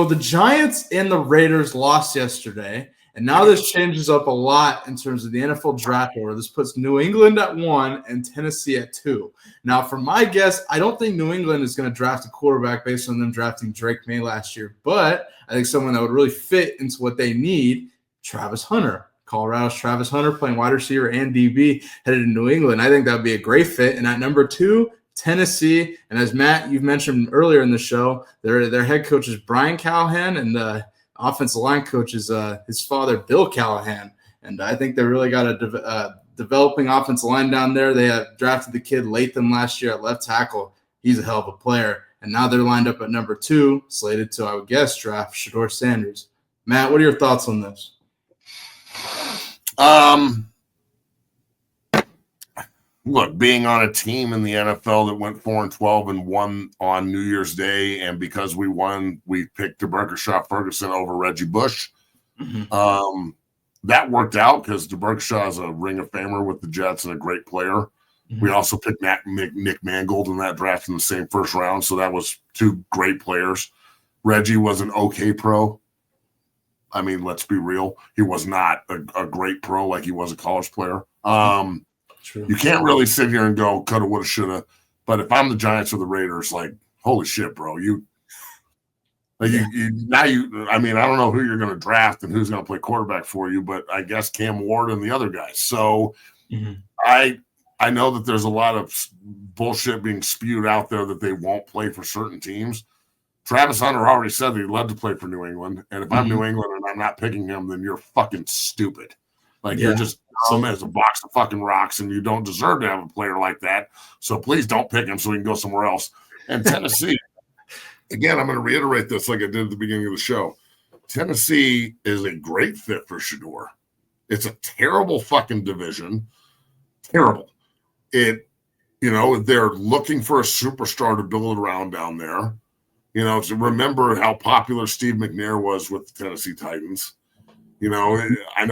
the Giants and the Raiders lost yesterday, and now this changes up a lot in terms of the NFL draft order. This puts New England at 1 and Tennessee at 2. Now, for my guess, I don't think New England is going to draft a quarterback based on them drafting Drake May last year, but I think someone that would really fit into what they need, Travis Hunter. Colorado's Travis Hunter playing wide receiver and DB headed to New England. I think that would be a great fit. And at number 2, Tennessee, and as Matt, you've mentioned earlier in the show, their head coach is Brian Callahan, and the offensive line coach is his father, Bill Callahan. And I think they really got a developing offensive line down there. They have drafted the kid Latham last year at left tackle. He's a hell of a player. And now they're lined up at number 2, slated to, I would guess, draft Shedeur Sanders. Matt, what are your thoughts on this? Look, being on a team in the NFL that went 4-12 and won on New Year's Day, and because we won, we picked DeBerkshire Ferguson over Reggie Bush. Mm-hmm. That worked out because DeBerkshire is a Ring of Famer with the Jets and a great player. Mm-hmm. We also picked Nick Mangold in that draft in the same first round, so that was 2 great players. Reggie was an okay pro. I mean, let's be real. He was not a great pro like he was a college player. True. You can't really sit here and go, coulda, woulda, shoulda. But if I'm the Giants or the Raiders, like, holy shit, bro. I mean, I don't know who you're going to draft and who's going to play quarterback for you, but I guess Cam Ward and the other guys. So I know that there's a lot of bullshit being spewed out there that they won't play for certain teams. Travis Hunter already said that he'd love to play for New England. And if I'm New England and I'm not picking him, then you're fucking stupid. You're just dumb as a box of fucking rocks, and you don't deserve to have a player like that. So please don't pick him so he can go somewhere else. And Tennessee, again, I'm going to reiterate this like I did at the beginning of the show. Tennessee is a great fit for Shedeur. It's a terrible fucking division. Terrible. They're looking for a superstar to build around down there. To remember how popular Steve McNair was with the Tennessee Titans. I know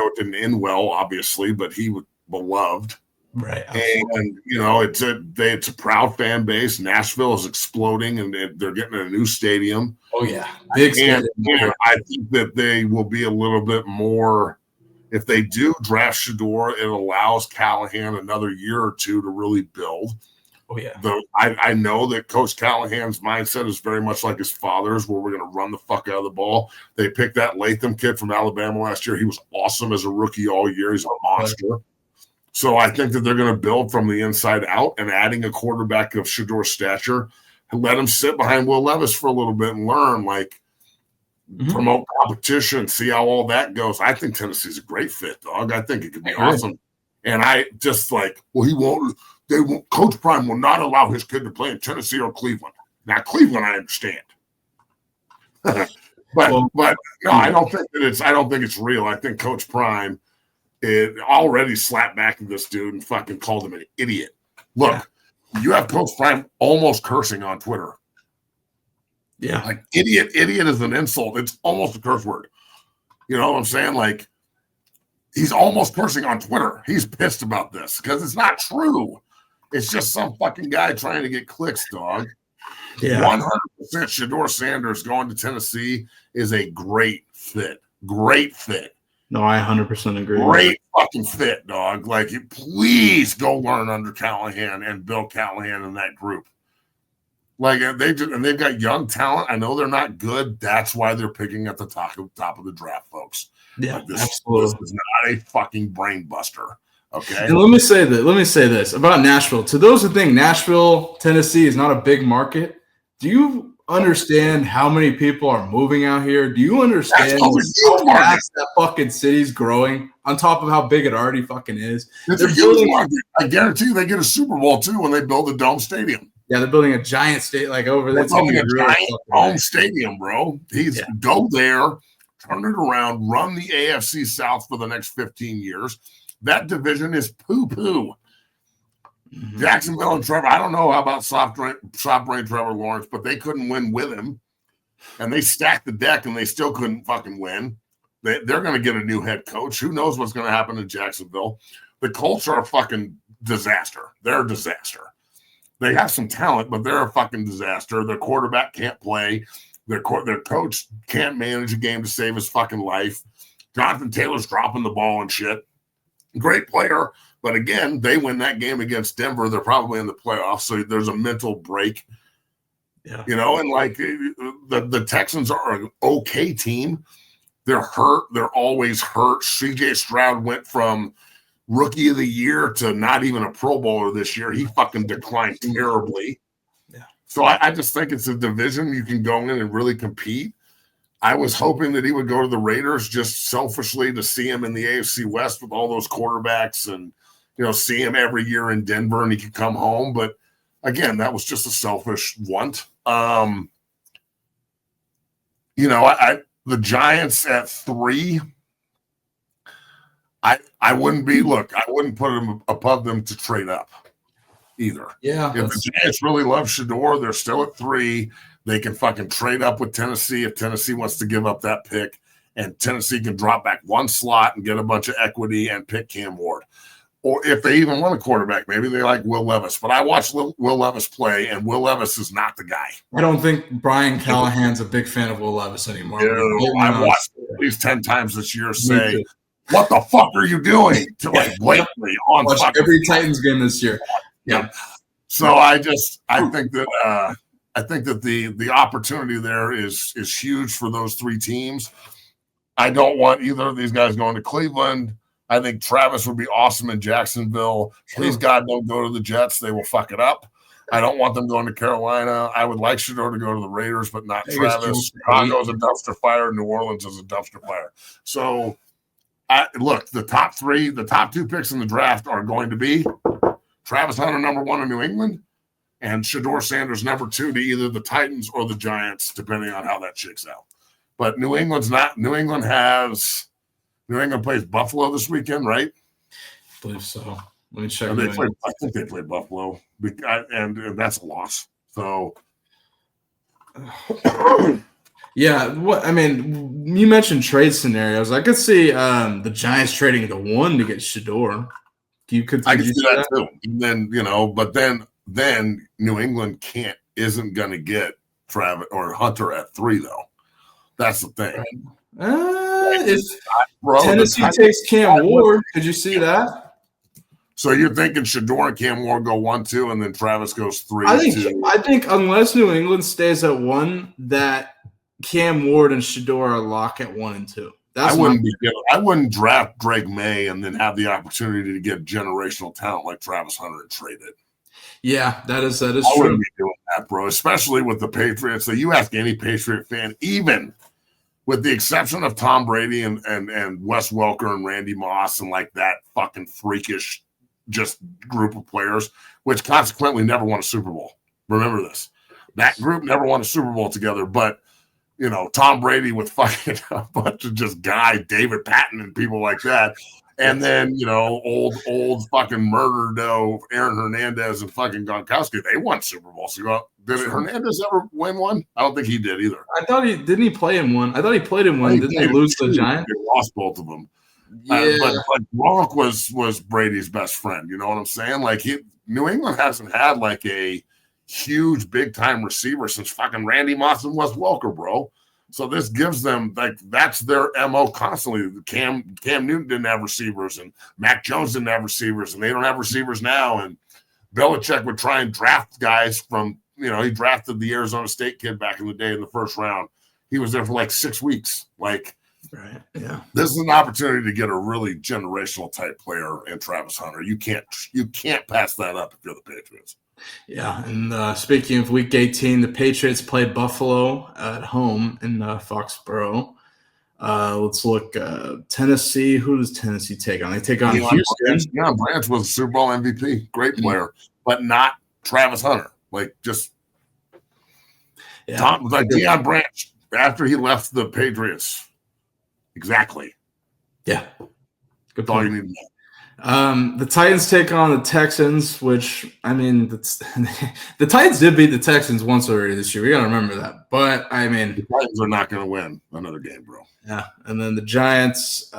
it didn't end well, obviously, but he was beloved. Right. And, it's a proud fan base. Nashville is exploding, and they're getting a new stadium. Oh, yeah. Big stadium. And I think that they will be a little bit more – if they do draft Shedeur, it allows Callahan another year or 2 to really build. Oh, yeah. I know that Coach Callahan's mindset is very much like his father's, where we're going to run the fuck out of the ball. They picked that Latham kid from Alabama last year. He was awesome as a rookie all year. He's a monster. So I think that they're going to build from the inside out, and adding a quarterback of Shedeur's stature, and let him sit behind Will Levis for a little bit and learn, promote competition, see how all that goes. I think Tennessee's a great fit, dog. I think it could be awesome. And I just he won't – Coach Prime will not allow his kid to play in Tennessee or Cleveland. Now, Cleveland, I understand, but no, I don't think it's real. I think Coach Prime already slapped back at this dude and fucking called him an idiot. Look, you have Coach Prime almost cursing on Twitter. Yeah, idiot is an insult. It's almost a curse word. You know what I'm saying? He's almost cursing on Twitter. He's pissed about this because it's not true. It's just some fucking guy trying to get clicks, dog. Yeah. 100% Shedeur Sanders going to Tennessee is a great fit. Great fit. No, I 100% agree. Great fucking fit, dog. Please go learn under Callahan and Bill Callahan in that group. They've got young talent. I know they're not good. That's why they're picking at the top of the draft, folks. Yeah, this is not a fucking brain buster. Okay. And let me say this about Nashville. To those who think Nashville, Tennessee is not a big market, do you understand how many people are moving out here? Do you understand how fast that fucking city's growing on top of how big it already fucking is? It's a huge market. I guarantee you they get a Super Bowl too when they build a dome stadium. Yeah, they're building a giant state over there. They're building a giant home stadium, bro. Go there, turn it around, run the AFC South for the next 15 years. That division is poo-poo. Mm-hmm. Jacksonville and Trevor, I don't know how about soft brain Trevor Lawrence, but they couldn't win with him. And they stacked the deck and they still couldn't fucking win. They're going to get a new head coach. Who knows what's going to happen in Jacksonville? The Colts are a fucking disaster. They're a disaster. They have some talent, but they're a fucking disaster. Their quarterback can't play. Their coach can't manage a game to save his fucking life. Jonathan Taylor's dropping the ball and shit. Great player, but again, they win that game against Denver. They're probably in the playoffs, so there's a mental break. Yeah. You know, and like the Texans are an okay team. They're hurt. They're always hurt. CJ Stroud went from rookie of the year to not even a Pro Bowler this year. He fucking declined terribly. Yeah. So I just think it's a division you can go in and really compete. I was hoping that he would go to the Raiders just selfishly to see him in the AFC West with all those quarterbacks and, you know, see him every year in Denver and he could come home. But again, that was just a selfish want. You know, the Giants at 3, I wouldn't put them above them to trade up either. Yeah. If the Giants really love Shedeur, they're still at 3. They can fucking trade up with Tennessee if Tennessee wants to give up that pick, and Tennessee can drop back one slot and get a bunch of equity and pick Cam Ward. Or if they even want a quarterback, maybe they like Will Levis. But I watched Will Levis play, and Will Levis is not the guy. I don't think Brian Callahan's a big fan of Will Levis anymore. I've watched at least 10 times this year say, what the fuck are you doing? To like blatantly on every Titans game this year. Yeah. So I think that the opportunity there is huge for those 3 teams. I don't want either of these guys going to Cleveland. I think Travis would be awesome in Jacksonville. Please God, don't go to the Jets. They will fuck it up. I don't want them going to Carolina. I would like Shedeur to go to the Raiders, but not Travis. Chicago's a dumpster fire. New Orleans is a dumpster fire. So, look, the top 2 picks in the draft are going to be Travis Hunter, number 1 in New England, and Shedeur Sanders, number 2 to either the Titans or the Giants, depending on how that shakes out. But New England plays Buffalo this weekend, right? I believe so. Let me check. I think they played Buffalo, and that's a loss. So, yeah. What I mean, you mentioned trade scenarios. I could see the Giants trading the 1 to get Shedeur. I could see that too. And then but then New England isn't going to get Travis or Hunter at 3 though. That's the thing. If Tennessee takes Cam Ward, could you see that? So you're thinking Shedeur and Cam Ward go 1, 2, and then Travis goes 3. I think unless New England stays at 1, that Cam Ward and Shedeur are locked at 1 and 2. I wouldn't draft Drake May and then have the opportunity to get generational talent like Travis Hunter and trade it. Yeah, that is true. I wouldn't be doing that, bro. Especially with the Patriots. So you ask any Patriot fan, even with the exception of Tom Brady and Wes Welker and Randy Moss and like that fucking freakish just group of players, which consequently never won a Super Bowl. Remember this. That group never won a Super Bowl together, but Tom Brady with fucking a bunch of just David Patton and people like that. And then, old fucking murder dough, Aaron Hernandez and fucking Gronkowski, they won Super Bowls. Did Hernandez ever win one? I don't think he did either. I thought didn't he play in one? I thought he played in one. Didn't he lose to the Giants? He lost both of them. Yeah. But Gronk was Brady's best friend. You know what I'm saying? Like New England hasn't had like a huge big time receiver since fucking Randy Moss and Wes Welker, bro. So this gives them that's their MO constantly. Cam Newton didn't have receivers, and Mac Jones didn't have receivers, and they don't have receivers now. And Belichick would try and draft guys from he drafted the Arizona State kid back in the day in the first round. He was there for like 6 weeks. Like, right, yeah. This is an opportunity to get a really generational type player in Travis Hunter. You can't pass that up if you're the Patriots. Yeah, and speaking of Week 18, the Patriots play Buffalo at home in Foxborough. Let's look. Tennessee, who does Tennessee take on? They take on Houston. Deion Branch was a Super Bowl MVP. Great player, but not Travis Hunter. Like, just Deion Branch after he left the Patriots. Exactly. Yeah. Good That's all point. you need to know. The Titans take on the Texans, which, I mean, the Titans did beat the Texans once already this year. We got to remember that. But, I mean, the Titans are not going to win another game, bro. Yeah. And then the Giants, they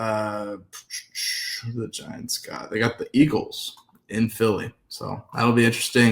got the Eagles in Philly. So that'll be interesting.